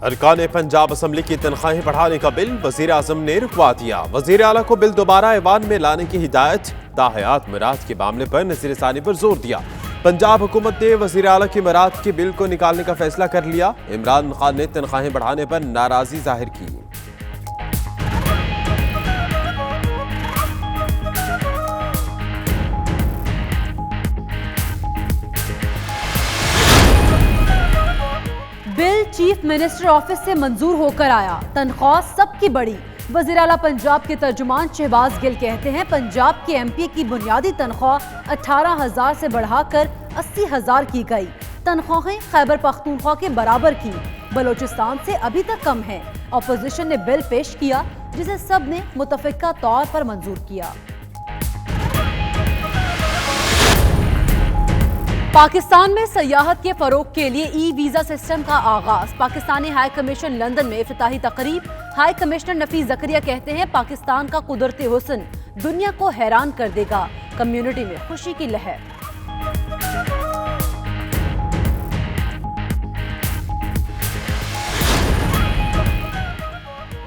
अरकान पंजाब असम्बली की तनख्वाहें बढ़ाने का बिल वजीर आजम ने रुकवा दिया। वजीर आला को बिल दोबारा ऐवान में लाने की हिदायत। ताहयात मराद के मामले पर नज़ीर-ए-सानी पर जोर दिया। पंजाब हुकूमत ने वजीर आला की मराद के बिल को निकालने का फैसला कर लिया। इमरान खान ने तनख्वाहें बढ़ाने पर नाराजगी जाहिर की। बिल चीफ मिनिस्टर ऑफिस से मंजूर होकर आया। तनख्वाह सबकी बढ़ी। वज़ीर आला पंजाब के तर्जुमान शहबाज गिल कहते हैं पंजाब के एमपी की बुनियादी तनख्वाह 18,000 से बढ़ाकर 80,000 की गई। तनख्वाहें खैबर पख्तूनख्वा के बराबर की। बलोचिस्तान से अभी तक कम है। अपोजिशन ने बिल पेश किया जिसे सब ने मुतफ़िका तौर पर मंजूर किया। पाकिस्तान में सयाहत के फरोग के लिए ई वीजा सिस्टम का आगाज। पाकिस्तानी हाई कमीशन लंदन में इफ्तिताही तकरीब। हाई कमिश्नर नफीस जकरिया कहते हैं पाकिस्तान का कुदरती हुस्न दुनिया को हैरान कर देगा। कम्युनिटी में खुशी की लहर।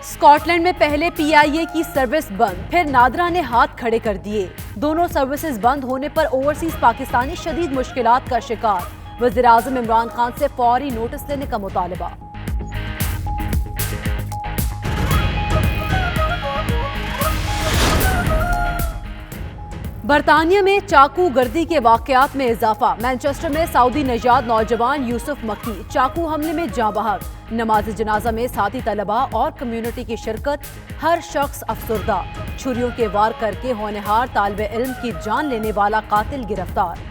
स्कॉटलैंड में पहले पीआईए की सर्विस बंद, फिर नादरा ने हाथ खड़े कर दिए। दोनों सर्विसेज बंद होने पर ओवरसीज पाकिस्तानी शदीद मुश्किलात का शिकार। वज़ीर आज़म इमरान खान से फौरी नोटिस लेने का मुतालबा। बरतानिया में चाकू गर्दी के वाकयात में इजाफा। मैनचेस्टर में सऊदी नजाद नौजवान यूसुफ मक्की चाकू हमले में जाँ बहक। नमाज जनाजा में साथी तलबा और कम्युनिटी की शिरकत। हर शख्स अफसुर्दा। छुरियों के वार करके होनहार तालिबे इल्म की जान लेने वाला कातिल गिरफ्तार।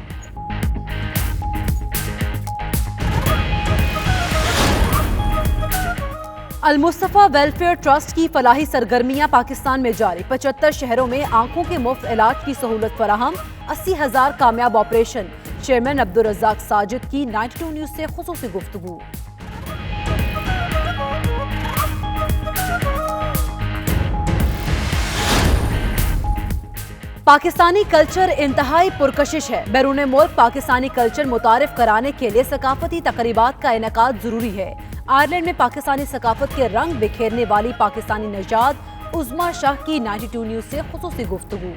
अल-मुस्तफा वेलफेयर ट्रस्ट की फलाही सरगर्मियां पाकिस्तान में जारी। 75 शहरों में आंखों के मुफ्त इलाज की सहूलत फराहम। 80,000 कामयाब ऑपरेशन। चेयरमैन अब्दुल रज़ाक साजिद की 92 न्यूज से खुसूसी गुफ्तगू। पाकिस्तानी कल्चर इंतहाई पुरकशिश है। बैरून मुल्क पाकिस्तानी कल्चर मुतारिफ कराने के लिए सकाफती तकरीबात का इनेकाद जरूरी है। आयरलैंड में पाकिस्तानी सकाफत के रंग बिखेरने वाली पाकिस्तानी नजाद उज़्मा शाह की 92 न्यूज से खुसूसी गुफ्तगू।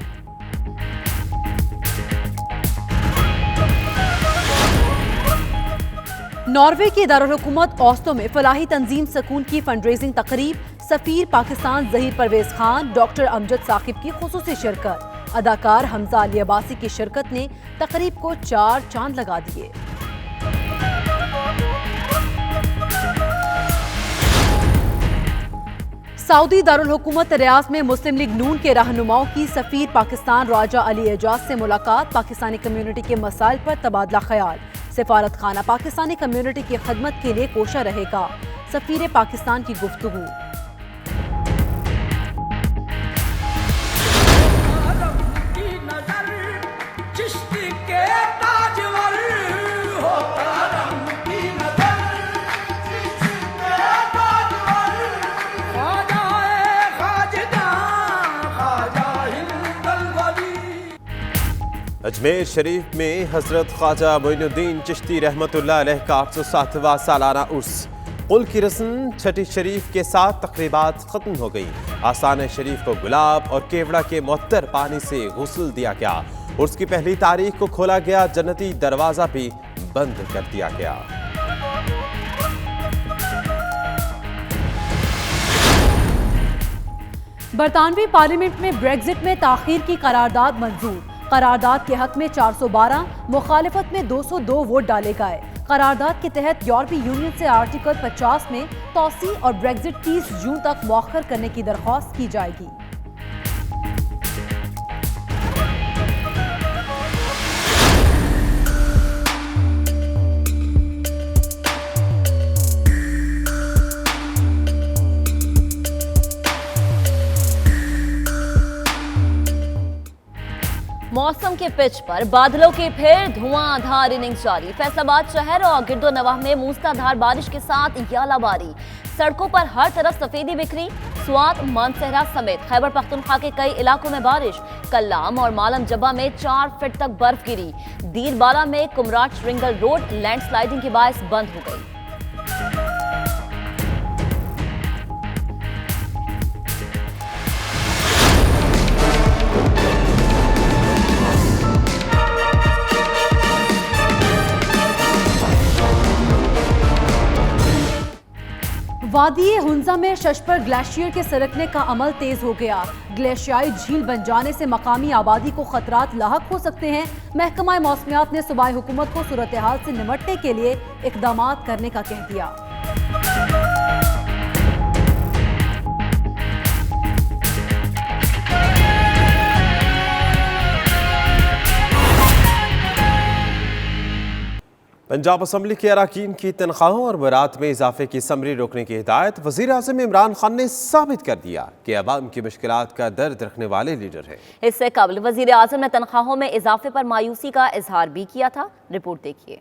नॉर्वे की दारुल हुकूमत ओस्लो में फलाही तंजीम सकून की फंडरेजिंग तकरीब। सफीर पाकिस्तान ज़हीर परवेज खान, डॉक्टर अमजद साकिब की खुसूसी शिरकत। अदाकार हमजा अली अब्बासी की शिरकत ने तकरीब को 4 चांद लगा दिए। सऊदी दारुल हुकूमत रियाद में मुस्लिम लीग नून के रहनुमाओं की सफीर पाकिस्तान राजा अली एजाज से मुलाकात। पाकिस्तानी कम्युनिटी के मसाइल पर तबादला ख्याल। सिफारत खाना पाकिस्तानी कम्युनिटी की खदमत के लिए कोशा रहेगा। सफीर पाकिस्तान की गुफ्तगू। अजमेर शरीफ में हजरत ख्वाजा मोइनुद्दीन चिश्ती रहमतुल्लाह अलैह का 807वां सालाना उर्स। कुल की रस्म छठी शरीफ के साथ तकरीबात खत्म हो गई। आस्थान शरीफ को गुलाब और केवड़ा के मुअत्तर पानी से गुस्ल दिया गया। उर्स की पहली तारीख को खोला गया जन्नती दरवाजा भी बंद कर दिया गया। बरतानवी पार्लियामेंट में ब्रेग्जिट में ताखीर की करारदाद मंजूर। करारदाद के हक में 412, मुखालिफत में 202 वोट डाले गए। करारदाद के तहत यूरोपीय यूनियन से आर्टिकल 50 में तौसी और ब्रेग्जिट 30 जून तक मौखर करने की दरख्वास्त की जाएगी। मौसम के पिच पर बादलों की फिर धुआंधार इनिंग्स जारी। फैसलाबाद शहर और गिरदो नवाह में मूसलाधार बारिश के साथ यालाबारी। सड़कों पर हर तरफ सफेदी बिखरी। स्वात, मानसहरा समेत खैबर पख्तूनख्वा के कई इलाकों में बारिश। कल्लाम और मालम जब्बा में 4 फीट तक बर्फ गिरी। दीरबाला में कुमराट श्रिंगल रोड लैंडस्लाइडिंग के बायस बंद हो गई। वादी हुंजा में शशपर ग्लेशियर के सरकने का अमल तेज हो गया। ग्लेशियाई झील बन जाने से मकामी आबादी को खतरात लाहक हो सकते हैं। महकमा मौसमियात ने सूबाई हुकूमत को सूरत हाल से निपटने के लिए इकदाम करने का कह दिया। पंजाब असम्बली के अरकान की तनख्वाहों और बरात में इजाफे की समरी रोकने की हिदायत वज़ीर आज़म इमरान खान ने साबित कर दिया कि अवाम की मुश्किलात का दर्द रखने वाले लीडर हैं। इससे कबल वज़ीर आज़म ने तनख्वाहों में इजाफे पर मायूसी का इजहार भी किया था। रिपोर्ट देखिए।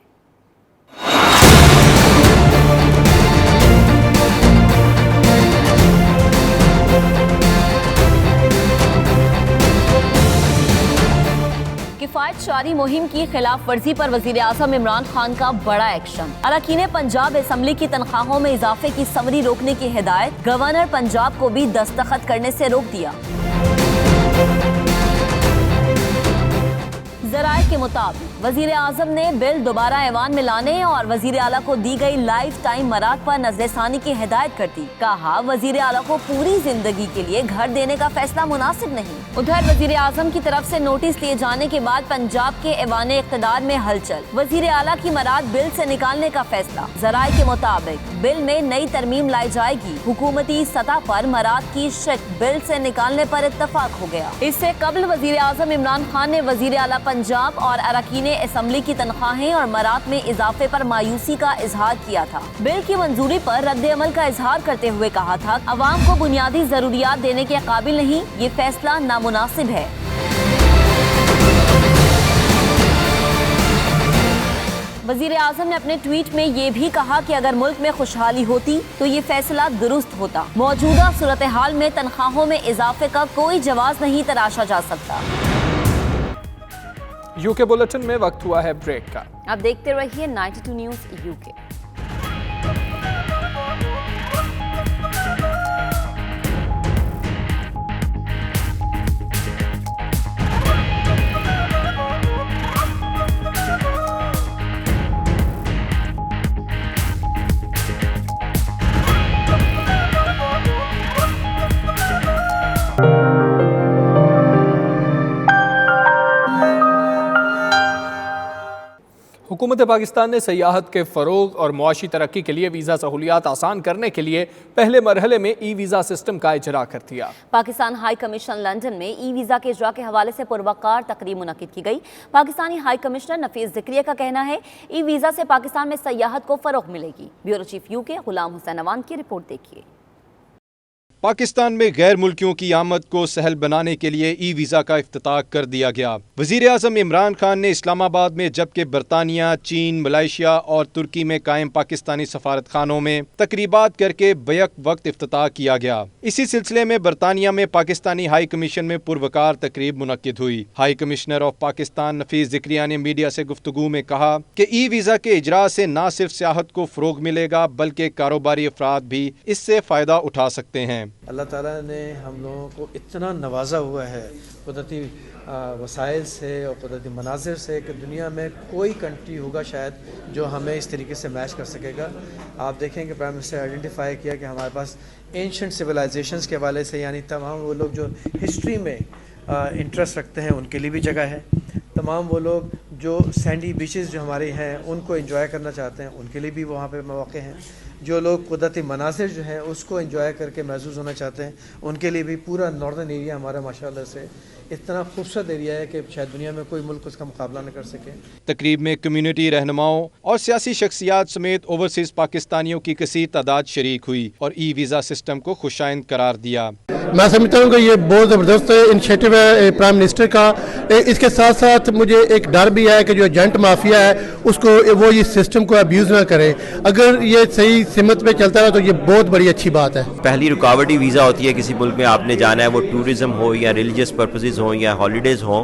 किफायत शारी मुहिम की खिलाफ वर्जी पर वजीर आज़म इमरान खान का बड़ा एक्शन। अरकान पंजाब असम्बली की तनख्वाहों में इजाफे की समरी रोकने की हिदायत। गवर्नर पंजाब को भी दस्तखत करने से रोक दिया। ज़राए के मुताबिक वजीर आज़म ने बिल दोबारा ऐवान में लाने और वजीर आला को दी गई लाइफ टाइम मराद पर नजरसानी की हिदायत कर दी। कहा वजीर आला को पूरी जिंदगी के लिए घर देने का फैसला मुनासिब नहीं। उधर वजीर आज़म की तरफ से नोटिस दिए जाने के बाद पंजाब के ऐवान इक़्तिदार में हलचल। वजीर आला की मराद बिल से निकालने का फैसला। ज़राए के मुताबिक बिल में नई तरमीम लाई जाएगी। हुकूमती सतह पर मराद की शिक बिल से निकालने पर इत्तफाक हो गया। इससे कबल वजीर आज़म इमरान खान ने वजीर आला पंजाब और अरकान असम्बली की तनख्वाहें और मराद में इजाफे पर मायूसी का इजहार किया था। बिल की मंजूरी पर रद्द अमल का इजहार करते हुए कहा था अवाम को बुनियादी जरूरियात देने के काबिल नहीं, ये फैसला नामुनासिब है। वजीर आज़म ने अपने ट्वीट में ये भी कहा कि अगर मुल्क में खुशहाली होती तो ये फैसला दुरुस्त होता। मौजूदा सूरत हाल में तनख्वाहों में इजाफे का कोई जवाज नहीं तराशा जा सकता। यूके बुलेटिन में वक्त हुआ है ब्रेक का। अब देखते रहिए 92 न्यूज़ यूके। हुकूमत पाकिस्तान ने सयाहत के फ़रोग और मुआशी तरक्की के लिए वीज़ा सहूलियात आसान करने के लिए पहले मरहले में ई वीज़ा सिस्टम का इजरा कर दिया। पाकिस्तान हाई कमीशन लंदन में ई वीज़ा के इजरा के हवाले से पुरवकार तकरीब मुनक्किद की गई। पाकिस्तानी हाई कमिश्नर नफीस ज़िक्रिया का कहना है ई वीज़ा से पाकिस्तान में सयाहत को फ़रोग मिलेगी। Bureau chief UK Ghulam Hussain Awan की रिपोर्ट देखिए। पाकिस्तान में गैर मुल्कियों की आमद को सहल बनाने के लिए ई वीज़ा का इफ्तिताह कर दिया गया। वज़ीर आज़म इमरान खान ने इस्लामाबाद में जबकि बरतानिया, चीन, मलेशिया और तुर्की में कायम पाकिस्तानी सफारत खानों में तकरीबात करके बैक वक्त इफ्तिताह किया गया। इसी सिलसिले में बरतानिया में पाकिस्तानी हाई कमीशन में पुरवकार तकरीब मुनक्किद हुई। हाई कमिश्नर ऑफ पाकिस्तान नफीस ज़िक्रिया ने मीडिया से गुफ्तगू में कहा कि ई वीज़ा के इजरा से न सिर्फ सियाहत को फ़रोग मिलेगा बल्कि कारोबारी अफराद भी इससे फ़ायदा उठा सकते हैं। अल्लाह ताला ने हम लोगों को इतना नवाजा हुआ है कुदरती वसाइल से और कुदरती मनाजिर से कि दुनिया में कोई कंट्री होगा शायद जो हमें इस तरीके से मैच कर सकेगा। आप देखें कि प्राइम मिनिस्टर आइडेंटिफाई किया कि हमारे पास एंशंट सिविलाइजेशंस के हवाले से यानी तमाम वो लोग जो हिस्ट्री में इंटरेस्ट रखते हैं उनके लिए भी जगह है। तमाम वो लोग जो सैंडी बीचेस जो हमारे हैं उनको एंजॉय करना चाहते हैं उनके लिए भी वहाँ पे मौके हैं। जो लोग कुदरती मनासिर जो हैं उसको एंजॉय करके महसूस होना चाहते हैं उनके लिए भी पूरा नॉर्दर्न एरिया हमारा माशाल्लाह से इतना खूबसूरत एरिया है कि शायद दुनिया में कोई मुल्क उसका मुकाबला न कर सके। तकरीब में कम्युनिटी रहनुमाओं और सियासी शख्सियात समेत ओवरसीज पाकिस्तानियों की कसीर तादाद शरीक हुई और ई वीज़ा सिस्टम को खुशाइंद करार दिया। मैं समझता हूँ कि ये बहुत ज़बरदस्त इनिशिएटिव है प्राइम मिनिस्टर का। इसके साथ साथ मुझे एक डर भी है कि जो एजेंट माफिया है उसको वो इस सिस्टम को अब्यूज़ ना करे। अगर ये सही सिमत पे चलता रहा तो ये बहुत बड़ी अच्छी बात है। पहली रुकावट ही वीज़ा होती है। किसी मुल्क में आपने जाना है, वो टूरिज़म हो या रिलीजियस पर्पसेस हो या हॉलीडेज़ हो,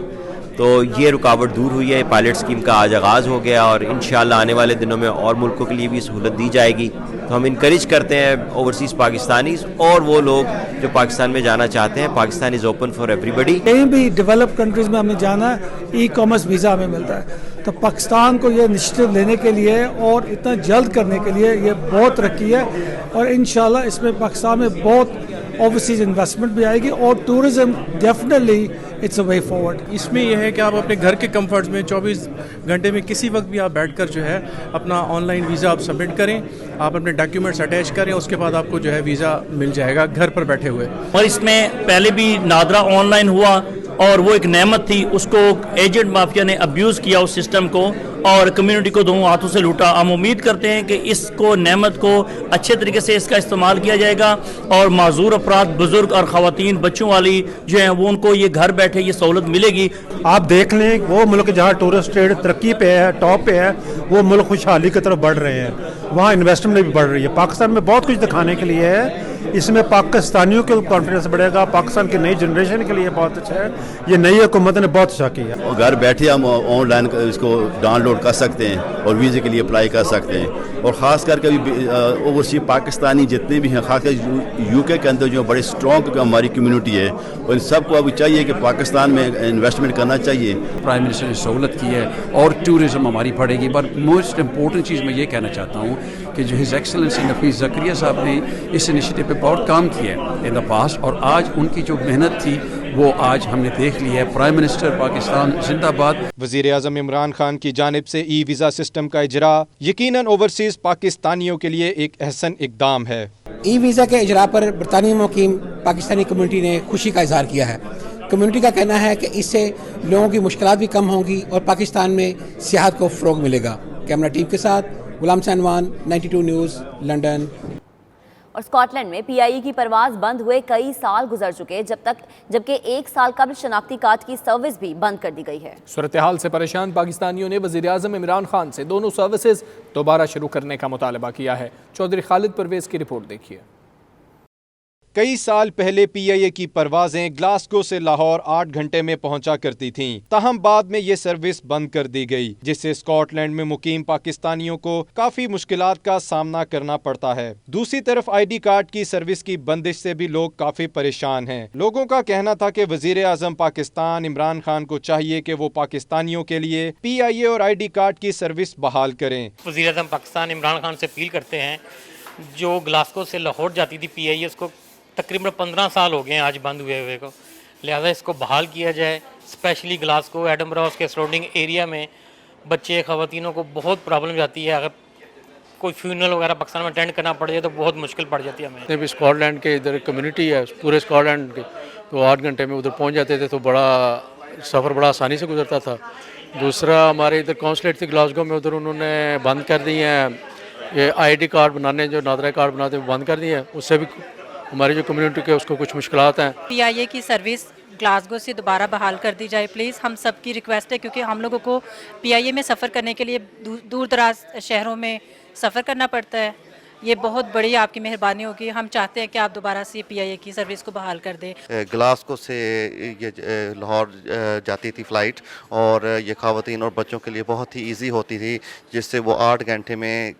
तो ये रुकावट दूर हुई है। पायलट स्कीम का आज आगाज़ हो गया और इंशाल्लाह आने वाले दिनों में और मुल्कों के लिए भी सहूलत दी जाएगी। तो हम इनकरेज करते हैं ओवरसीज़ पाकिस्तानीज़ और वो लोग जो पाकिस्तान में जाना चाहते हैं। Pakistan is open for everybody. कहीं भी डेवलप कंट्रीज़ में हमें जाना है, ई कॉमर्स वीज़ा हमें मिलता है। तो पाकिस्तान को ये इनिशिएटिव लेने के लिए और इतना जल्द करने के लिए ये बहुत तरक्की है और इंशाल्लाह इसमें पाकिस्तान में बहुत ओवरसीज इन्वेस्टमेंट भी आएगी और tourism definitely it's a way forward. इसमें यह है कि आप अपने घर के कंफर्ट्स में 24 घंटे में किसी वक्त भी आप बैठकर जो है अपना ऑनलाइन वीज़ा आप सबमिट करें, आप अपने डॉक्यूमेंट्स अटैच करें, उसके बाद आपको जो है वीज़ा मिल जाएगा घर पर बैठे हुए। और इसमें पहले भी नादरा ऑनलाइन हुआ और वो एक नेमत थी, उसको एजेंट माफिया ने अब्यूज़ किया उस सिस्टम को और कम्युनिटी को दोनों हाथों से लूटा। हम उम्मीद करते हैं कि इसको नेमत को अच्छे तरीके से इसका इस्तेमाल किया जाएगा और माजूर अफराद, बुजुर्ग और ख़वातीन, बच्चों वाली जो हैं वो उनको ये घर बैठे ये सहूलत मिलेगी। आप देख लें वो मुल्क जहाँ टूरिस्ट ट्रेड तरक्की पे है, टॉप पे है, वो मुल्क खुशहाली की तरफ बढ़ रहे हैं, वहाँ इन्वेस्टमेंट भी बढ़ रही है। पाकिस्तान में बहुत कुछ दिखाने के लिए है, इसमें पाकिस्तानियों के कॉन्फिडेंस बढ़ेगा, पाकिस्तान की नई जनरेशन के लिए बहुत अच्छा है। ये नई हुकूमत ने बहुत अच्छा किया। और घर बैठे हम ऑनलाइन इसको डाउनलोड कर सकते हैं और वीज़े के लिए अप्लाई कर सकते हैं। और ख़ास करके अभी ओवरसीज पाकिस्तानी जितने भी हैं, खासकर यूके के अंदर जो बड़े स्ट्रॉन्ग हमारी कम्युनिटी है, और सबको अभी चाहिए कि पाकिस्तान में इन्वेस्टमेंट करना चाहिए। प्राइम मिनिस्टर ने सहूलत की है और टूरिज़म हमारी बढ़ेगी। पर मोस्ट इम्पोर्टेंट चीज़ मैं ये कहना चाहता हूँ कि जो हिज एक्सेलेंसी नफीस ज़करिया साहब ने इस इनिशिएटिव पे बहुत काम किया है इन द पास्ट, और आज उनकी जो मेहनत थी वो आज हमने देख ली है। प्राइम मिनिस्टर पाकिस्तान जिंदाबाद। वज़ीर आज़म इमरान खान की जानिब से ई वीज़ा सिस्टम का इजरा यकीनन ओवरसीज़ पाकिस्तानियों के लिए एक अहसन इक़दाम है। ई वीज़ा के इजरा पर बरतानी मुकीम पाकिस्तानी कम्युनिटी ने खुशी का इजहार किया है। कम्युनिटी का कहना है कि इससे लोगों की मुश्किलात भी कम होंगी और पाकिस्तान में सियाहत को फ़रोग मिलेगा। कैमरा टीम के साथ गुलाम सैनवान, 92 न्यूज़, लंदन। और स्कॉटलैंड में पीआईए की परवाज बंद हुए कई साल गुजर चुके जबकि एक साल कबल शनाख्ती कार्ड की सर्विस भी बंद कर दी गई है। सूरत हाल से परेशान पाकिस्तानियों ने वज़ीर आज़म इमरान खान से दोनों सर्विसेज दोबारा शुरू करने का मुतालबा किया है। चौधरी खालिद परवेज़ की रिपोर्ट देखिए। कई साल पहले पीआईए की परवाजें ग्लासगो से लाहौर 8 घंटे में पहुंचा करती थीं। ताहम बाद में ये सर्विस बंद कर दी गई, जिससे स्कॉटलैंड में मुकीम पाकिस्तानियों को काफी मुश्किलात का सामना करना पड़ता है। दूसरी तरफ आईडी कार्ड की सर्विस की बंदिश से भी लोग काफी परेशान हैं। लोगों का कहना था कि वजीर आजम पाकिस्तान इमरान खान को चाहिए कि वो पाकिस्तानियों के लिए पीआईए और आईडी कार्ड की सर्विस बहाल करें। वजीर आजम पाकिस्तान इमरान खान से अपील करते हैं, जो ग्लासगो से लाहौर जाती थी पीआईए, उसको तकरीबन 15 साल हो गए हैं आज बंद हुए हुए को, लिहाजा इसको बहाल किया जाए। स्पेशली ग्लासगो, एडनबरा, उसके सराउंडिंग एरिया में बच्चे ख़वातीनों को बहुत प्रॉब्लम जाती है। अगर कोई फ्यूनरल वगैरह पाकिस्तान में अटेंड करना पड़ जाए तो बहुत मुश्किल पड़ जाती है हमें। भी स्कॉटलैंड के इधर कम्युनिटी है पूरे स्कॉटलैंड के, तो 8 घंटे में उधर पहुँच जाते थे, तो बड़ा सफ़र बड़ा आसानी से गुजरता था। दूसरा हमारे इधर कौंसलेट थी ग्लासगो में, उधर उन्होंने बंद कर दिए हैं ये आईडी कार्ड बनाने, जो नादरा कार्ड बनाते हैं बंद कर दिए हैं। उससे भी हमारी जो कम्युनिटी के उसको कुछ मुश्किलात हैं। पीआईए की सर्विस ग्लासगो से दोबारा बहाल कर दी जाए प्लीज़, हम सब की रिक्वेस्ट है, क्योंकि हम लोगों को पीआईए में सफ़र करने के लिए दूर दराज शहरों में सफ़र करना पड़ता है। ये बहुत बड़ी आपकी मेहरबानी होगी। हम चाहते हैं कि आप दोबारा से पीआईए की सर्विस को बहाल कर दें। ग्लासगो से ये लाहौर जाती थी फ़्लाइट, और ये ख़वातीन और बच्चों के लिए बहुत ही इजी होती थी, जिससे वो 8 घंटे में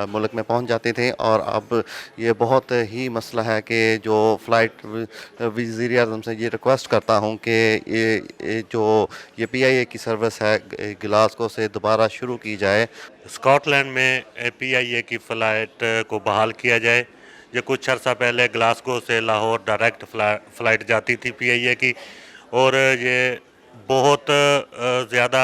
मुल्क में पहुंच जाते थे। और अब ये बहुत ही मसला है कि जो फ़्लाइट वज़ीर आज़म से ये रिक्वेस्ट करता हूँ कि ये पीआईए की सर्विस है ग्लासगो से दोबारा शुरू की जाए। स्कॉटलैंड में पीआईए की फ़्लाइट को बहाल किया जाए। जो कुछ अर्सा पहले ग्लासगो से लाहौर डायरेक्ट फ़्लाइट जाती थी पीआईए की, और ये बहुत ज़्यादा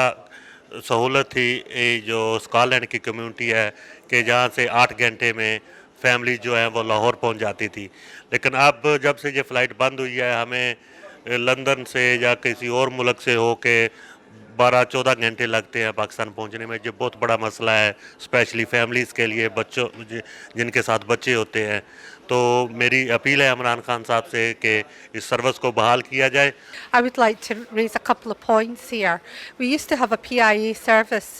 सहूलत थी जो स्कॉटलैंड की कम्युनिटी है कि जहाँ से 8 घंटे में फैमिली जो है वो लाहौर पहुँच जाती थी। लेकिन अब जब से ये फ़्लाइट बंद हुई है, हमें लंदन से या किसी और मुल्क से हो के 12-14 घंटे लगते हैं पाकिस्तान पहुंचने में। जो बहुत बड़ा मसला है, स्पेशली फैमिलीज़ के लिए, बच्चों जिनके साथ बच्चे होते हैं। तो मेरी अपील है इमरान खान साहब से कि इस सर्विस को बहाल किया जाए। I would like to raise a couple of points here. We used to have a PIA service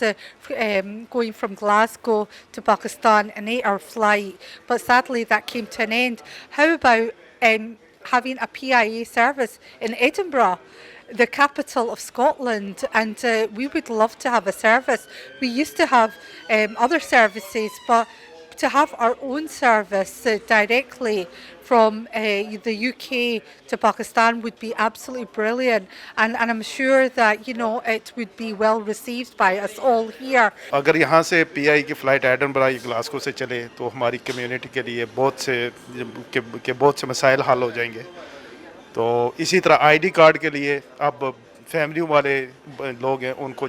going from Glasgow to Pakistan, an 8-hour flight, but sadly that came to an end. How about having a PIA service in Edinburgh? the capital of Scotland, and we would love to have a service. We used to have other services, but to have our own service directly from the UK to Pakistan would be absolutely brilliant, and I'm sure that it would be well received by us all here. अगर यहाँ से PI की flight Edinburgh या Glasgow से चले तो हमारी community के लिए बहुत से मसाइल हल हो जाएंगे। तो इसी तरह ID कार्ड के लिए अब फैमिली वाले लोग हैं उनको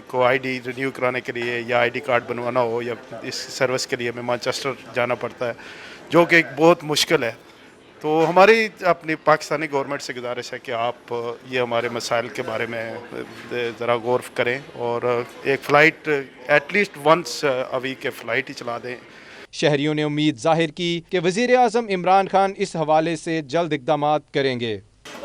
को ID रिन्यू कराने के लिए या ID कार्ड बनवाना हो या इस सर्विस के लिए हमें मैनचेस्टर जाना पड़ता है, जो कि बहुत मुश्किल है। तो हमारी अपनी पाकिस्तानी गवर्नमेंट से गुजारिश है कि आप ये हमारे मसाइल के बारे में ज़रा गौर करें और एक flight at least once a week flight ही चला दें। शहरियों ने उम्मीद जाहिर की कि वज़ीर-ए-आज़म इमरान खान इस हवाले से जल्द इक़दामात करेंगे।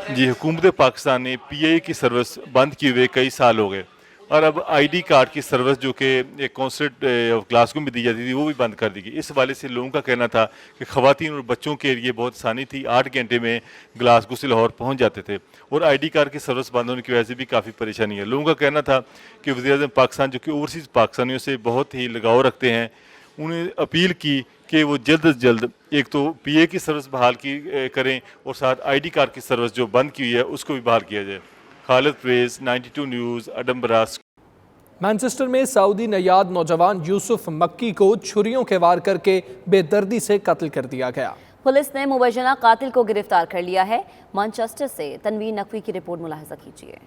जी, हुकूमत पाकिस्तान ने PIA की सर्विस बंद किए हुए कई साल हो गए और अब ID कार्ड की सर्विस जो कि एक कॉन्सुलेट ऑफ ग्लासगो में दी जाती थी वो भी बंद कर दी गई। इस हवाले से लोगों का कहना था कि ख़वातीन और बच्चों के लिए बहुत आसानी थी, 8 घंटे में ग्लासगो से लाहौर पहुंच जाते थे और ID कार्ड की सर्विस बंद होने की वजह से भी काफ़ी परेशानी है। लोगों का कहना था कि वज़ीर-ए-आज़म पाकिस्तान जो कि ओवरसीज़ पाकिस्तानियों से बहुत ही लगाव रखते हैं, उन्हें अपील की कि वो जल्द से जल्द एक तो PIA की सर्विस बहाल करें और साथ ID कार्ड की सर्विस जो बंद की हुई है उसको भी बहाल किया जाए। Khalid Parvez, 92 news, Edinburgh. Manchester में सऊदी नयाद नौजवान यूसुफ मक्की को छुरियों के वार करके बेदर्दी से कत्ल कर दिया गया। पुलिस ने मुबैना कातिल को गिरफ्तार कर लिया है। मैनचेस्टर से तनवीर नकवी की रिपोर्ट मुलाहिजा कीजिए।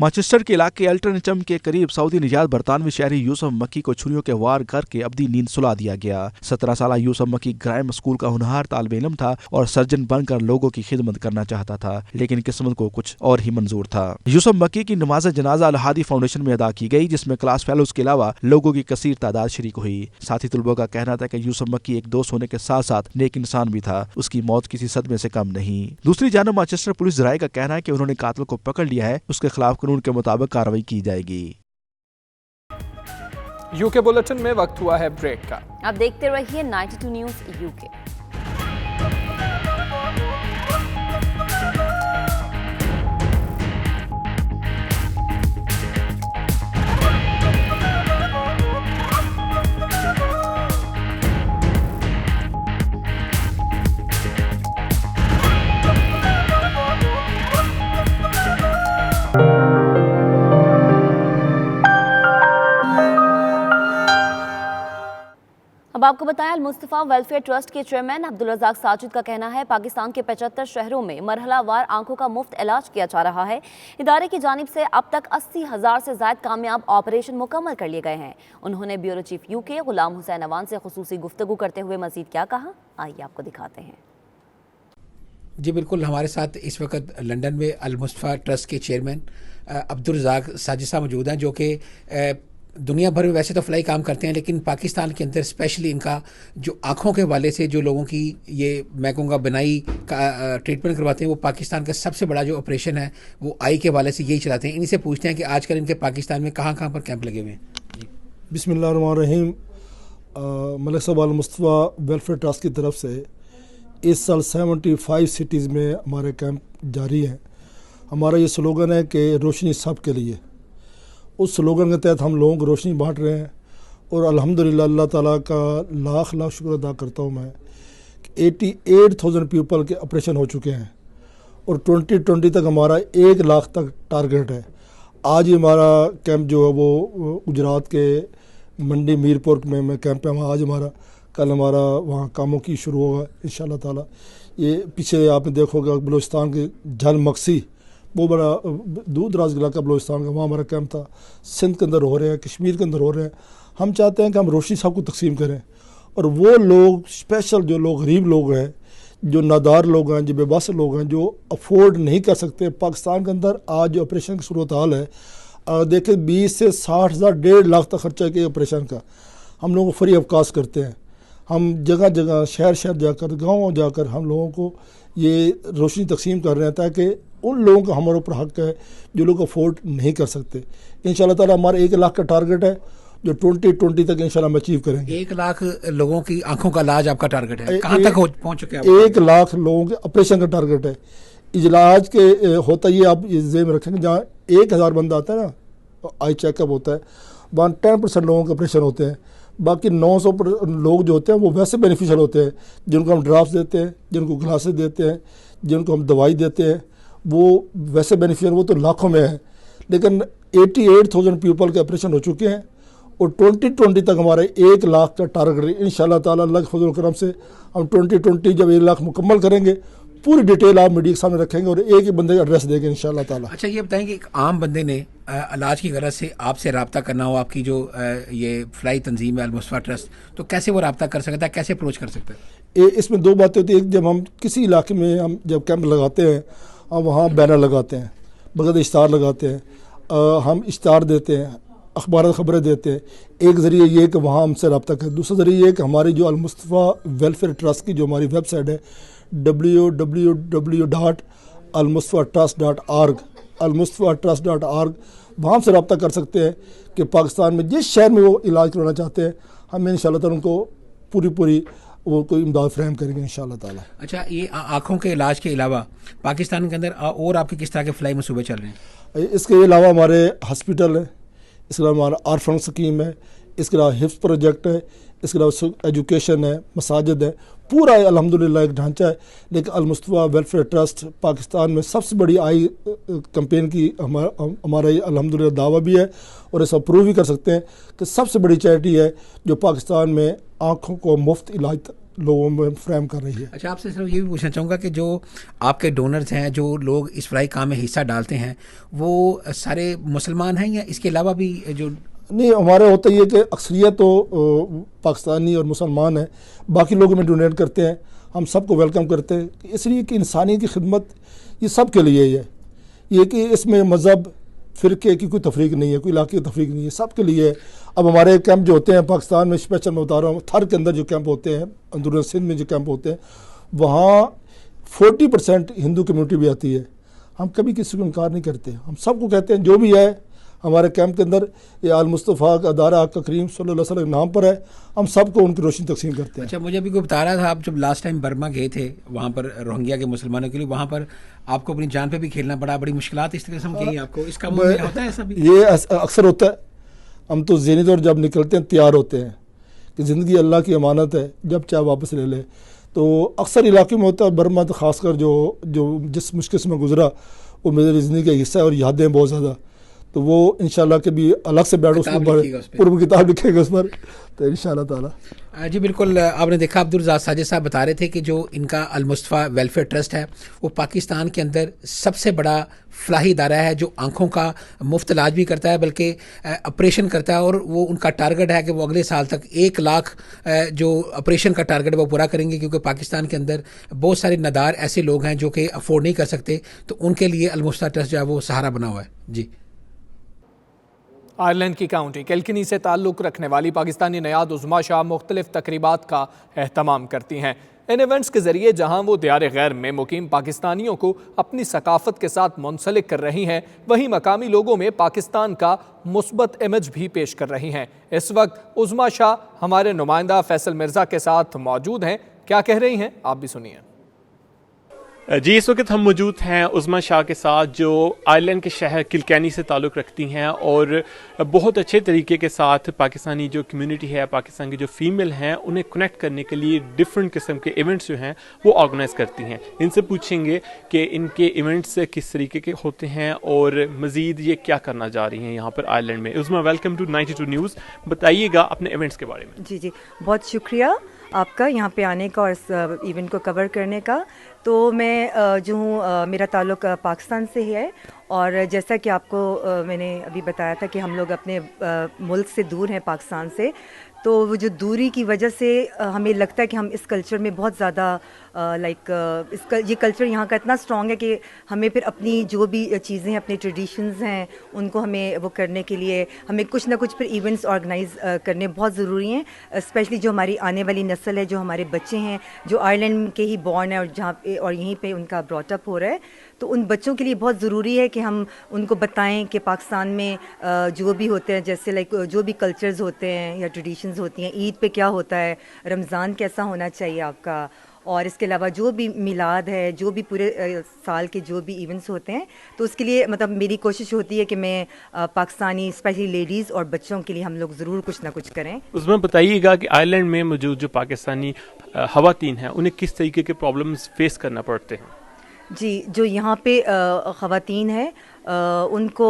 मैनचेस्टर के इलाके एल्टनचम के करीब सऊदी निजात बरतानवी शहरी यूसुफ मक्की को छुरियों के वार करके अब्दी नींद सुला दिया गया। 17 साल यूसुफ मक्की ग्राइम स्कूल का होनहार तालिब इल्म था और सर्जन बनकर लोगों की खिदमत करना चाहता था, लेकिन किस्मत को कुछ और ही मंजूर था। यूसुफ मक्की की नमाज जनाजा अल हादी फाउंडेशन में अदा की गई, जिसमें क्लास फेलोज के अलावा लोगों की कसीर तादाद शरीक हुई। साथी तुलबों का कहना था कि यूसुफ मक्की एक दोस्त होने के साथ साथ नेक इंसान भी था। उसकी मौत किसी सदमे से कम नहीं। दूसरी जानब मैनचेस्टर पुलिस जराये का कहना है कि उन्होंने कातिल को पकड़ लिया है, उसके खिलाफ कानून के मुताबिक कार्रवाई की जाएगी। यूके बुलेटिन में वक्त हुआ है ब्रेक का। आप देखते रहिए 92 न्यूज़ यूके। अब आपको बताया, अल-मुस्तफ़ा वेलफेयर ट्रस्ट के चेयरमैन अब्दुल रज़ाक साजिद का कहना है पाकिस्तान के 75 शहरों में मरहलावार आंखों का मुफ्त इलाज किया जा रहा है। इदारे की जानिब से अब तक 80,000 से ज़ायद कामयाब ऑपरेशन मुकम्मल कर लिए गए हैं। उन्होंने bureau chief UK Ghulam Hussain Awan से खुसूसी गुफ्तगू करते हुए मजीद क्या कहा, आइए आपको दिखाते हैं। जी बिल्कुल, हमारे साथ इस वक्त लंदन में अल-मुस्तफ़ा ट्रस्ट के चेयरमैन अब्दुल रज़ाक साजिद साहब मौजूद हैं, जो कि दुनिया भर में वैसे तो फ्लाई काम करते हैं, लेकिन पाकिस्तान के अंदर स्पेशली इनका जो आँखों के हवाले से जो लोगों की ये मैं कहूँगा बनाई का ट्रीटमेंट करवाते हैं, वो पाकिस्तान का सबसे बड़ा जो ऑपरेशन है वो आई के हवाले से यही चलाते हैं। इन्हीं से पूछते हैं कि आजकल इनके पाकिस्तान में कहाँ कहाँ पर कैंप लगे हुए हैं। बिस्मिल्लाहिर्रहमानिर्रहीम। मलिक साहब अल-मुस्तफ़ा वेलफेयर ट्रस्ट की तरफ से इस साल 75 सिटीज़ में हमारे कैंप जारी हैं। हमारा ये स्लोगन है कि रोशनी सब के लिए। उस स्लोगन के तहत हम लोगों को रोशनी बांट रहे हैं और अल्हम्दुलिल्लाह अल्लाह ताला का लाख लाख शुक्र अदा करता हूँ मैं कि 88,000 पीपल के ऑपरेशन हो चुके हैं और 2020 तक हमारा 1 लाख तक टारगेट है। आज ही हमारा कैंप जो है वो गुजरात के मंडी मीरपुर में कैंप है, वहाँ आज हमारा, कल हमारा वहाँ कामों की शुरू होगा इंशाअल्लाह ताला। ये पीछे आपने देखोगे बलूचिस्तान के झल मक्सी, बहुत बड़ा दूर दराज इलाका बलूचिस्तान का, वहाँ हमारा कैंप था। सिंध के अंदर हो रहे हैं, कश्मीर के अंदर हो रहे हैं। हम चाहते हैं कि हम रोशनी साहब को तकसीम करें और वो लोग स्पेशल जो लोग गरीब लोग हैं, जो नादार लोग हैं, जो बेबस लोग हैं, जो अफोर्ड नहीं कर सकते। पाकिस्तान के अंदर आज जो ऑपरेशन की सूरत हाल है, देखें 20 से 60 हज़ार 1.5 लाख तक खर्चा किया ऑपरेशन का। हम लोगों को फ्री अवकाश करते हैं। हम जगह जगह शहर शहर जाकर गाँव जाकर हम लोगों को ये रोशनी तकसीम कर रहे हैं ताकि उन लोगों का हमारे ऊपर हक है जो लोग अफोर्ड नहीं कर सकते। इंशाल्लाह ताला हमारा 1 लाख का टारगेट है जो 2020 तक इंशाल्लाह हम अचीव करेंगे। 1 लाख लोगों की आंखों का इलाज आपका टारगेट है, कहाँ तक पहुँच चुके हैं? 1 लाख लोगों के ऑपरेशन का टारगेट है। इजलाज के होता ये आप ये जेब में रखेंगे, जहाँ 1000 बंदा आता है ना आई चेकअप होता है, वहाँ 10% लोगों के ऑपरेशन होते हैं, बाकी 900 लोग जो होते हैं वो वैसे बेनिफिशियल होते हैं, जिनको हम ड्राफ्ट देते हैं, जिनको ग्लासेस देते हैं, जिनको हम दवाई देते हैं, वो वैसे बेनिफिशियल वो तो लाखों में है। लेकिन 88,000 पीपल के ऑपरेशन हो चुके हैं और 2020 तक हमारे 1 लाख का टारगेट इंशाल्लाह ताला अल्लाह के फजल करम से हम 2020 जब 1 लाख मुकम्मल करेंगे पूरी डिटेल आप मीडिया के सामने रखेंगे और एक ही बंदे का एड्रेस देंगे इंशाल्लाह ताला। अच्छा ये बताएं कि एक आम बंदे ने इलाज की गरज से आपसे रब्ता करना हो, आपकी जो ये फ्लाई तंजीम है अल-मुस्तफ़ा ट्रस्ट, तो कैसे वो रब्ता कर सकता है, कैसे अप्रोच कर सकता है? इसमें 2 बातें होती हैं। एक, जब हम किसी इलाके में हम जब कैंप लगाते हैं, हम वहाँ बैनर लगाते हैं, बगैर इश्तार लगाते हैं, हम इश्तार देते हैं, अखबार खबरें देते हैं। एक ज़रिए ये कि वहाँ हमसे रब्ता करें, दूसरा ज़रिए ये कि हमारी जो अल-मुस्तफ़ा वेलफेयर ट्रस्ट की जो हमारी वेबसाइट है www.almustfatrust.org almustfatrust.org, वहाँ से रब्ता कर सकते हैं कि पाकिस्तान में जिस शहर में वो इलाज करवाना चाहते हैं, हम इंशाल्लाह ताला उनको पूरी वो कोई इमदाद फ्राहम करेंगे इंशाल्लाह ताला। अच्छा ये आँखों के इलाज के अलावा पाकिस्तान के अंदर और आपके किस तरह के फ्लाई मनसूबे चल रहे हैं? इसके अलावा हमारे हॉस्पिटल है, इसके अलावा हमारा आरफन स्कीम है, इसके अलावा हिफ्स प्रोजेक्ट है, इसके अलावा एजुकेशन है, मसाजिद है, पूरा अल्हम्दुलिल्लाह एक ढांचा है। लेकिन अल-मुस्तफ़ा वेलफेयर ट्रस्ट पाकिस्तान में सबसे बड़ी आई कैंपेन की हमारा ये अल्हम्दुलिल्लाह दावा भी है और ऐसा प्रूव भी कर सकते हैं कि सबसे बड़ी चैरिटी है जो पाकिस्तान में आँखों को मुफ्त इलाज लोगों में फ्रेम कर रही है। अच्छा आपसे सिर्फ ये भी पूछना चाहूँगा कि जो आपके डोनर्स हैं, जो लोग इस फ्लाई काम में हिस्सा डालते हैं, वो सारे मुसलमान हैं या इसके अलावा भी जो? नहीं, हमारे होता ही है कि अक्सरियत तो पाकिस्तानी और मुसलमान हैं, बाकी लोग में डोनेट करते हैं, हम सबको वेलकम करते हैं, इसलिए कि इंसानी की खिदमत ये सब के लिए है। ये कि इसमें मज़हब फ़िरके की कोई तफरीक नहीं है, कोई इलाके की तफरीक नहीं है, सब के लिए है। अब हमारे कैंप जो होते हैं पाकिस्तान में, स्पेशल मैं बता रहा हूँ, थर के अंदर जो कैंप होते हैं, अंदरूनी सिंध में जो कैंप होते हैं, वहाँ 40% हिंदू कम्यूनिटी भी आती है। हम कभी किसी को इनकार नहीं करते, हम सबको कहते हैं जो भी है हमारे कैंप के अंदर ये अल-मुस्तफ़ा का अदारा आका करीम सल्लल्लाहु अलैहि वसल्लम के नाम पर है, हम सबको उनकी रोशनी तकसीम करते हैं। अच्छा मुझे अभी कोई बता रहा था, आप जब लास्ट टाइम बर्मा गए थे वहाँ पर रोहिंग्या के मुसलमानों के लिए, वहाँ पर आपको अपनी जान पे भी खेलना पड़ा, बड़ी मुश्किलात इस तरह से हम कहेंगे आपको, इसका होता है ऐसा भी? ये अक्सर होता है। हम तो ज़हनी तौर जब निकलते हैं तैयार होते हैं कि ज़िंदगी अल्लाह की अमानत है, जब चाहे वापस ले ले। तो अक्सर इलाके में होता है, बर्मा तो ख़ासकर जो जिस मुश्किल से मैं गुजरा वो मेरी ज़िंदगी का हिस्सा है और यादें बहुत ज़्यादा। तो वो इंशाल्लाह के भी अलग से बैठ उसके ऊपर पूर्व किताब लिखेगा उस पर, तो इंशाल्लाह ताला। जी बिल्कुल, आपने देखा अब्दुल रज़ाक साजिद साहब बता रहे थे कि जो इनका अल-मुस्तफ़ा वेलफेयर ट्रस्ट है वो पाकिस्तान के अंदर सबसे बड़ा फलाही इदारा है जो आँखों का मुफ्त इलाज भी करता है, बल्कि ऑपरेशन करता है, और वो उनका टारगेट है कि वो अगले साल तक 1 लाख जो ऑपरेशन का टारगेट है वो पूरा करेंगे, क्योंकि पाकिस्तान के अंदर बहुत सारे नादार ऐसे लोग हैं जो कि अफोर्ड नहीं कर सकते, तो उनके लिए अल-मुस्तफ़ा ट्रस्ट जो है वो सहारा बना हुआ है। जी। आयरलैंड की काउंटी किल्किनी से ताल्लुक़ रखने वाली पाकिस्तानी नयाद उज़्मा शाह मुख्तलिफ तकरीबात का एहतमाम करती हैं। इन इवेंट्स के ज़रिए जहां वो दियार गैर में मुकीम पाकिस्तानियों को अपनी सकाफ़त के साथ मुंसलिक कर रही हैं, वहीं मकामी लोगों में पाकिस्तान का मुस्बत इमेज भी पेश कर रही हैं। इस वक्त उज़्मा शाह हमारे नुमाइंदा फैसल मिर्ज़ा के साथ मौजूद हैं, क्या कह रही हैं आप भी सुनिए। जी, इस वक्त हम मौजूद हैं उज़्मा शाह के साथ, जो आयरलैंड के शहर किल्कैनी से ताल्लुक़ रखती हैं और बहुत अच्छे तरीके के साथ पाकिस्तानी जो कम्युनिटी है, पाकिस्तान की जो फ़ीमेल हैं, उन्हें कनेक्ट करने के लिए डिफरेंट किस्म के इवेंट्स जो हैं वो ऑर्गेनाइज़ करती हैं। इनसे पूछेंगे कि इनके इवेंट्स किस तरीके के होते हैं और मज़ीद ये क्या करना जा रही हैं यहाँ पर आयरलैंड में। उज़्मा, वेलकम टू 92 न्यूज़, बताइएगा अपने इवेंट्स के बारे में। जी, बहुत शुक्रिया आपका यहाँ पे आने का और इस इवेंट को कवर करने का। तो मैं जो हूँ, मेरा ताल्लुक़ पाकिस्तान से है, और जैसा कि आपको मैंने अभी बताया था कि हम लोग अपने मुल्क से दूर हैं, पाकिस्तान से, तो वो जो दूरी की वजह से हमें लगता है कि हम इस कल्चर में बहुत ज़्यादा ये कल्चर यहाँ का इतना स्ट्रॉन्ग है कि हमें फिर अपनी जो भी चीज़ें हैं, अपने ट्रेडिशंस हैं, उनको हमें वो करने के लिए हमें कुछ ना कुछ फिर इवेंट्स ऑर्गेनाइज करने बहुत ज़रूरी हैं। स्पेशली जो हमारी आने वाली नस्ल है, जो हमारे बच्चे हैं जो आयरलैंड के ही बॉर्न है और जहाँ पे और यहीं पे उनका ब्रॉटअप हो रहा है, तो उन बच्चों के लिए बहुत ज़रूरी है कि हम उनको बताएं कि पाकिस्तान में जो भी होते हैं, जैसे जो भी कल्चर्स होते हैं या ट्रेडिशंस होती हैं, ईद पे क्या होता है, रमज़ान कैसा होना चाहिए आपका, और इसके अलावा जो भी मिलाद है, जो भी पूरे साल के जो भी इवेंट्स होते हैं, तो उसके लिए मतलब मेरी कोशिश होती है कि मैं पाकिस्तानी स्पेशली लेडीज़ और बच्चों के लिए हम लोग ज़रूर कुछ ना कुछ करें। उसमें बताइएगा कि आयरलैंड में मौजूद जो पाकिस्तानी ख़वातीन हैं उन्हें किस तरीके के प्रॉब्लम्स फेस करना पड़ते हैं? जी, जो यहाँ पे ख़वातीन हैं उनको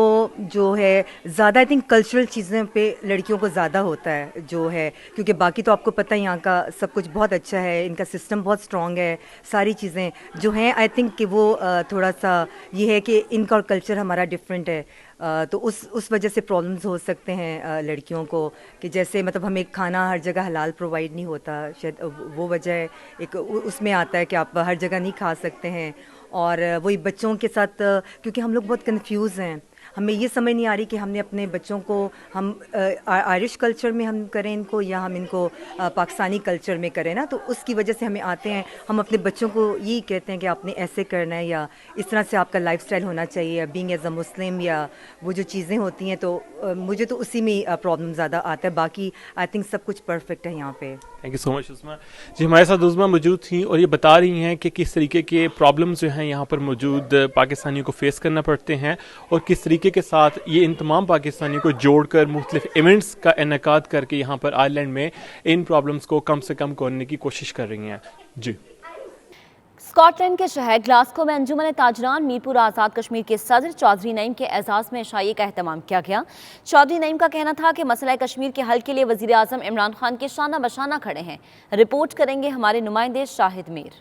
जो है ज़्यादा आई थिंक कल्चरल चीज़ें पे लड़कियों को ज़्यादा होता है जो है, क्योंकि बाकी तो आपको पता है यहाँ का सब कुछ बहुत अच्छा है, इनका सिस्टम बहुत स्ट्रॉन्ग है, सारी चीज़ें जो हैं आई थिंक कि वो थोड़ा सा ये है कि इनका और कल्चर हमारा डिफरेंट है, तो उस वजह से प्रॉब्लम्स हो सकते हैं लड़कियों को, कि जैसे मतलब हमें खाना हर जगह हलाल प्रोवाइड नहीं होता, शायद वो वजह एक उसमें आता है कि आप हर जगह नहीं खा सकते हैं। और वही बच्चों के साथ, क्योंकि हम लोग बहुत कंफ्यूज हैं, हमें ये समझ नहीं आ रही कि हमने अपने बच्चों को हम आयरिश कल्चर में हम करें इनको या हम इनको पाकिस्तानी कल्चर में करें ना, तो उसकी वजह से हमें आते हैं, हम अपने बच्चों को यही कहते हैं कि आपने ऐसे करना है या इस तरह से आपका लाइफस्टाइल होना चाहिए, या बीइंग एज अ मुस्लिम या वो जो चीज़ें होती हैं, तो मुझे तो उसी में प्रॉब्लम ज़्यादा आता है, बाकी आई थिंक सब कुछ परफेक्ट है यहाँ पे। थैंक यू सो मच उस्मा जी। हमारे साथ उस्मा मौजूद थी और ये बता रही हैं कि किस तरीके के प्रॉब्लम्स जो हैं यहाँ पर मौजूद पाकिस्तानियों को फेस करना पड़ते हैं और किस तरीके के साथ ये इन तमाम पाकिस्तानियों को जोड़कर मुख्तलिफ इवेंट्स का इनेकाद करके यहाँ पर आयरलैंड में इन प्रॉब्लम्स को कम से कम करने की कोशिश कर रही हैं। जी। स्कॉटलैंड के शहर ग्लासगो में अंजुमन ताजरान मीरपुर आज़ाद कश्मीर के सदर चौधरी नईम के एजाज़ में इशाइये का एहतमाम किया गया। चौधरी नईम का कहना था कि मसला कश्मीर के हल के लिए वज़ीर आज़म इमरान खान के शाना बशाना खड़े हैं। रिपोर्ट करेंगे हमारे नुमाइंदे शाहिद मीर।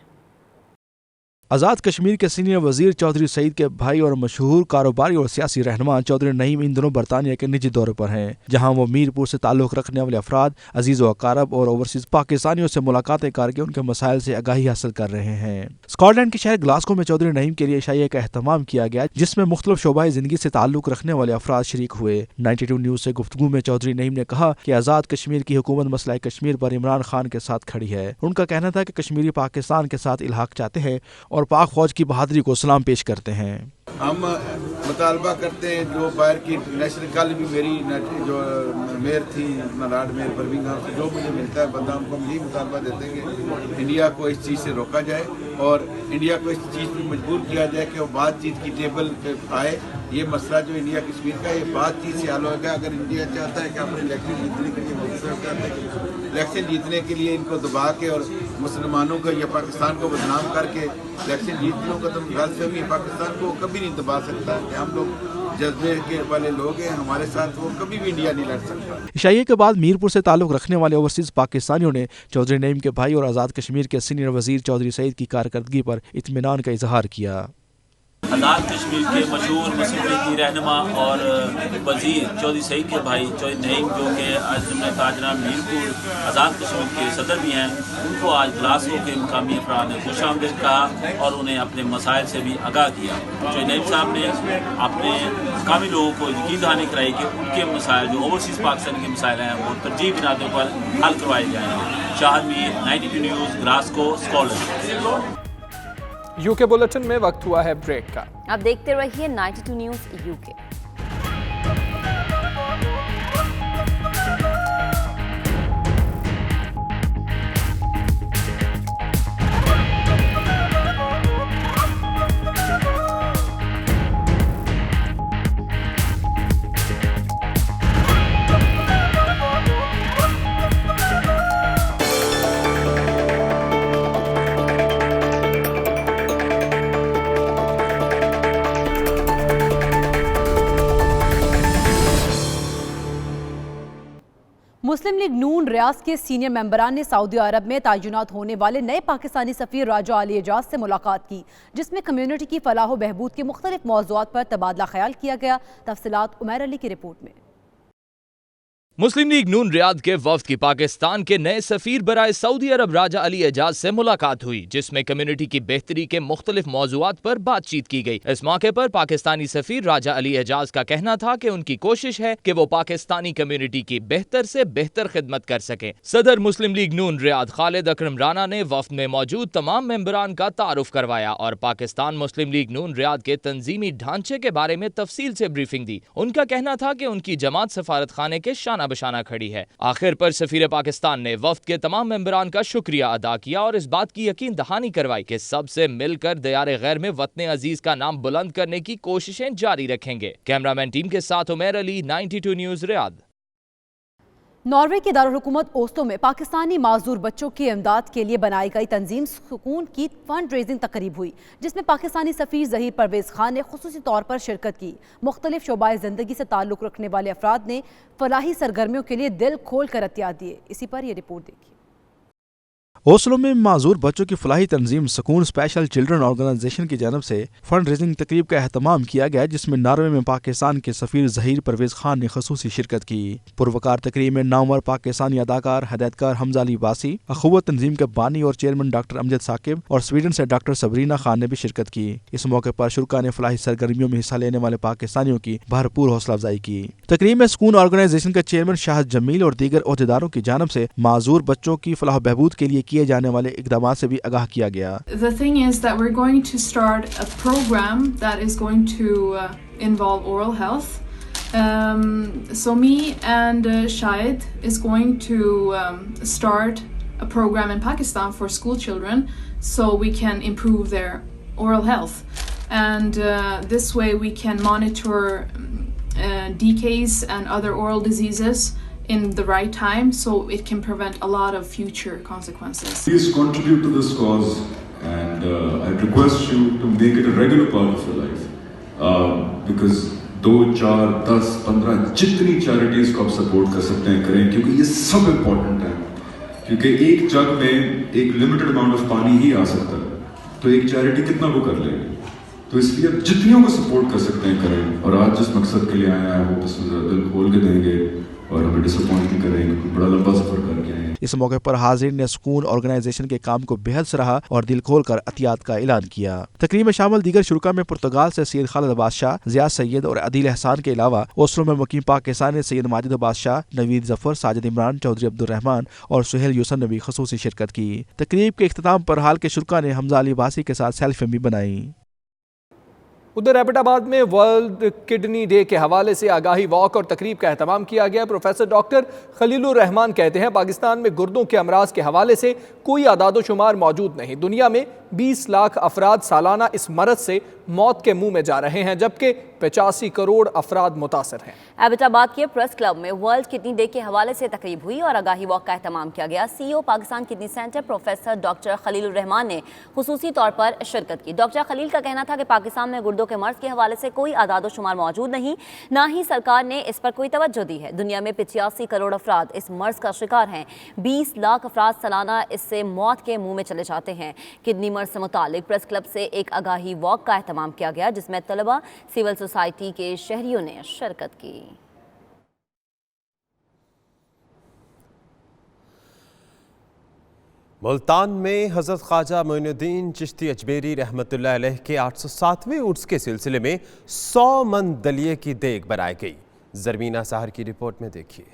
आज़ाद कश्मीर के सीनियर वजीर चौधरी सईद के भाई और मशहूर कारोबारी और सियासी रहनुमा चौधरी नईम इन दिनों बरतानिया के निजी दौरे पर हैं, जहां वो मीरपुर से ताल्लुक़ रखने वाले अफराद, अजीज़ व अकारब और ओवरसीज़ पाकिस्तानियों से मुलाकातें करके उनके मसाइल से आगाही हासिल कर रहे हैं। स्कॉटलैंड के शहर ग्लासगो में चौधरी नईम के लिए इशाइये का एहतमाम किया गया, जिसमें मुख्तलिफ शोबाए ज़िंदगी से ताल्लुक़ रखने वाले अफराद शरीक हुए। 92 न्यूज़ से गुफ्तगू में चौधरी नईम ने कहा कि आज़ाद कश्मीर की हुकूमत मसला कश्मीर पर इमरान खान के साथ खड़ी है। उनका कहना था कि कश्मीरी पाकिस्तान के साथ इल्हाक चाहते हैं और पाक फौज की बहादुरी को सलाम पेश करते हैं। हम मुतालबा करते हैं जो बाहर की इंटरनेशनल, कल भी मेरी जो मेयर थी नाराड मेयर बर्मिंघम से जो मुझे मिलता है बंदा, हमको हम यही मुतालबा देते हैं कि इंडिया को इस चीज़ से रोका जाए और इंडिया को इस चीज़ पर मजबूर किया जाए कि वो बातचीत की टेबल पे आए। ये मसला जो इंडिया कश्मीर का, ये बातचीत से हल होगा। अगर इंडिया चाहता है कि अपने इलेक्शन जीतने के लिए इलेक्शन जीतने के लिए इनको दबा के और मुसलमानों को या पाकिस्तान को बदनाम करके इलेक्शन जीत लो, तो गलतफहमी पाकिस्तान को कभी नहीं दबा सकता कि हम लोग जज्बे के वाले लोग हैं, हमारे साथ वो कभी भी इंडिया नहीं लड़ सकता। इशाइये के बाद मीरपुर से ताल्लुक़ रखने वाले ओवरसीज़ पाकिस्तानियों ने चौधरी नईम के भाई और आज़ाद कश्मीर के सीनियर वजीर चौधरी सईद की कारकर्दगी पर इत्मीनान का इजहार किया। आज़ाद कश्मीर के मशहूर मुस्लिम लीग की रहनुमा और वजीर चौधरी सईद के भाई चौधरी नईम, जो कि अंजुमन ताजरान मीरपुर आज़ाद कश्मीर के सदर भी हैं, उनको आज ग्लासगो के मुकामी अफराद ने खुशामदीद कहा और उन्हें अपने मसाइल से भी आगाह किया। चौधरी नईम साहब ने अपने मुकामी लोगों को यकीन दहानी कराई कि उनके मसाइल जो ओवरसीज़ पाकिस्तान के मसाइल हैं वो तरजीह बिनादों पर हल करवाए जाएंगे। Shahid Mir, 92 news, Glasgow, Scotland. UK bulletin में वक्त हुआ है ब्रेक का। अब देखते रहिए 92 न्यूज़ यूके। मुस्लिम लीग नून रियाज के सीनियर मेंबरान ने सऊदी अरब में तैनात होने वाले नए पाकिस्तानी सफीर राजा अली एजाज से मुलाकात की, जिसमें कम्युनिटी की फलाह बहबूद के मुख्तलिफ मौज़ूआत पर तबादला ख्याल किया गया। तफसीलात उमैर अली की रिपोर्ट में। मुस्लिम लीग नून रियाद के वफ्द की पाकिस्तान के नए सफीर बराए सऊदी अरब राजा अली एजाज से मुलाकात हुई, जिसमें कम्युनिटी की बेहतरी के मुख्तलिफ मौज़ूआत पर बातचीत की गई। इस मौके पर पाकिस्तानी सफीर राजा अली एजाज का कहना था कि उनकी कोशिश है कि वो पाकिस्तानी कम्युनिटी की बेहतर से बेहतर खिदमत कर सके। सदर मुस्लिम लीग नून रियाद खालिद अकरम राना ने वफ्द में मौजूद तमाम मेंबरान का तारुफ करवाया और पाकिस्तान मुस्लिम लीग नून रियाद के तंजीमी ढांचे के बारे में तफसील से ब्रीफिंग दी। उनका कहना था कि उनकी जमात सफारत खाने के शाना बशाना खड़ी है। आखिर पर सफीर पाकिस्तान ने वफ्द के तमाम मेंबरान का शुक्रिया अदा किया और इस बात की यकीन दहानी करवाई कि सबसे मिलकर दयारे गैर में वतन अजीज का नाम बुलंद करने की कोशिशें जारी रखेंगे। कैमरामैन टीम के साथ Umar Ali, 92 news, Riyadh. Norway के दारुल-हुकूमत ओस्लो में पाकिस्तानी माजूर बच्चों की इमदाद के लिए बनाई गई तंजीम सुकून की फंड रेजिंग तकरीब हुई, जिसमें पाकिस्तानी सफीर ज़हीर परवेज़ खान ने खुसूसी तौर पर शिरकत की। मुख्तलिफ शोबाए ज़िंदगी से ताल्लुक़ रखने वाले अफराद ने फलाही सरगर्मियों के लिए दिल खोल कर अतियात दिए। इसी पर यह रिपोर्ट देखिए। ओस्लो में माजूर बच्चों की फलाही तंजीम सुकून स्पेशल चिल्ड्रन ऑर्गेनाइजेशन की जानब से फंड रेजिंग तकरीब का एहतमाम किया गया, जिसमें नॉर्वे में पाकिस्तान के सफीर ज़हीर परवेज़ खान ने खसूसी शिरकत की। पुरवकार तकरीब में नामवर पाकिस्तानी अदाकार हदायतकार हमजा अली बासी, अखुवत तंजीम के बानी और चेयरमैन डॉक्टर अमजद साकिब और स्वीडन से डॉक्टर सबरीना खान ने भी शिरकत की। इस मौके पर शुरा ने फलाही सरगर्मियों में हिस्सा लेने वाले पाकिस्तानियों की भरपूर हौसला अफजाई की। तकरीब में सुकून ऑर्गेनाइजेशन के चेयरमैन शाहिद जमील और दीगर ओहदेदारों की जानब से माजूर बच्चों की फलाह बहबूद के लिए किए जाने वाले इकदामात से भी आगाह किया गया। The thing is that we're going to start a program that is going to involve oral health. So me and Shahid is going to start a program in Pakistan for school children so we can improve their oral health. And this way we can monitor DKs and other oral diseases in the right time so it can prevent a lot of future consequences. Please contribute to this cause and I request you to make it a regular part of your life because 2, 4, 10, 15 जितनी charities को आप support कर सकते हैं करें, क्योंकि ये सब इम्पोर्टेंट है। क्योंकि एक जग में एक लिमिटेड अमाउंट ऑफ पानी ही आ सकता है, तो एक चैरिटी कितना वो कर लेगी। तो इसलिए आप जितनियों को सपोर्ट कर सकते हैं करें। और आज जिस मकसद के लिए आए हैं वो दिल खोल के देंगे और हमें डिसअपॉइंट नहीं करेंगे, बड़ा लंबा सफर करके आए। इस मौके पर हाजिर ने सुकून ऑर्गेनाइजेशन के काम को बेहद सराहा और दिल खोल कर अतियात का ऐलान किया। तकरीब में शामिल दीगर शुरा में पुर्तगाल से सैयद खालिद बादशाह, जिया सैयद और अदील एहसान के अलावा ओस्लो में मुकीम पाकिस्तानी सैयद माजिद बादशाह, नवीद जफर, साजिद इमरान, चौधरी अब्दुर्रहमान और सुहेल यूसन ने भी खसूसी शिरकत की। तकरीब के इख्तिताम पर हाल के शुरा ने हमजा अली बासी के साथ सेल्फी भी बनाई। उधर एबटाबाद में वर्ल्ड किडनी डे के हवाले से आगाही वॉक और तकरीब का एहतमाम किया गया। प्रोफेसर डॉक्टर खलीलुर रहमान कहते हैं पाकिस्तान में गुर्दों के अमराज के हवाले से कोई आदादो शुमार मौजूद नहीं। दुनिया में 20 लाख अफराद सालाना इस मरज से मौत के मुंह में जा रहे हैं, जबकि 85 करोड़ अफराद मुतासर हैं। एबटाबाद के प्रेस क्लब में वर्ल्ड किडनी डे के हवाले से तकरीब हुई और आगाही वॉक का एहतमाम किया गया। CEO Pakistan kidney centre professor doctor Khalilur Rahman ने खुसूसी तौर पर शिरकत की। डॉक्टर खलील का कहना था कि पाकिस्तान में गुर्दों के मर्ज के हवाले से कोई आदादो शुमार मौजूद नहीं, ना ही सरकार ने इस पर कोई तवज्जो दी है। दुनिया में 85 करोड़ अफराद इस मर्ज का शिकार हैं। 20 लाख अफराद सालाना इससे मौत के मुंह में चले जाते हैं। किडनी मर्ज से मुतालिक प्रेस क्लब से एक आगाही वॉक का एहतमाम किया गया, जिसमें तलबा, सिविल सोसाइटी के शहरियों ने शिरकत की। मुल्तान में हज़रत ख्वाजा मोइनुद्दीन चिश्ती अजमेरी रहमतुल्लाह अलैह के 807वें उर्स के सिलसिले में 100 मन दलिये की देग बनाई गई। ज़रमीना साहर की रिपोर्ट में देखिए।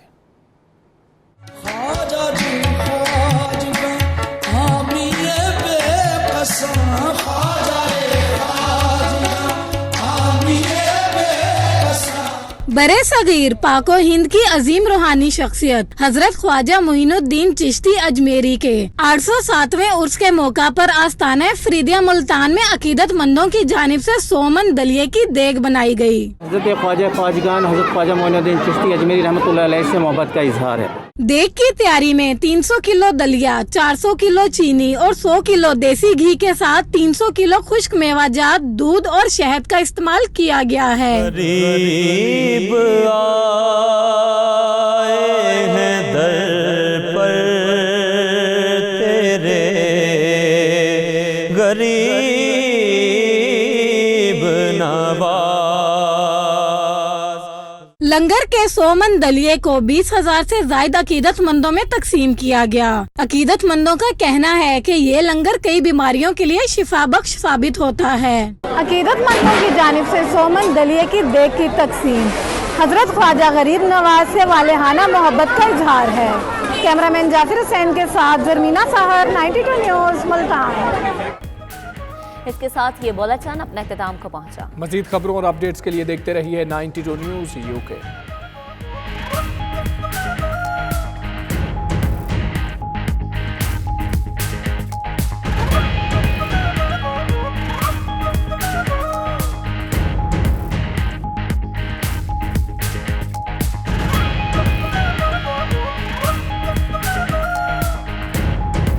बरे सगीर पाको हिंद की अजीम रूहानी शख्सियत हजरत ख्वाजा मोइनुद्दीन चिश्ती अजमेरी के 807वें उर्स के मौका पर आस्ताना फरीदिया मुल्तान में अकीदतमंदों की जानिब से 100 मन दलिये की देग बनाई गई। हजरत ख्वाजा ख्वाजगान हजरत ख्वाजा मोइनुद्दीन चिश्ती अजमेरी रहमतुल्लाह अलैह से मोहब्बत का इजहार है। देग की तैयारी में 300 किलो दलिया, 400 किलो चीनी और 100 किलो देसी घी के साथ 300 किलो खुश्क मेवाजात, दूध और शहद का इस्तेमाल किया गया है। आए हैं दर पर तेरे गरीब नवाज। लंगर के 100 मन दलिये को 20,000 से ज्यादा अकीदतमंदों में तकसीम किया गया। अकीदतमंदों का कहना है कि ये लंगर कई बीमारियों के लिए शिफा बख्श साबित होता है। अकीदतमंदों की जानिब से 100 मन दलिये की देग की तकसीम हजरत ख्वाजा गरीब नवाज से वालेहाना मोहब्बत का इजहार है। कैमरामैन जाफिर हुसैन के साथ ज़रमीना साहर, 92 न्यूज़, मुल्तान। इसके साथ ये बुलेटिन अपने इख्तिताम को पहुंचा। मजीद खबरों और अपडेट्स के लिए देखते रहिए 92 न्यूज़ UK।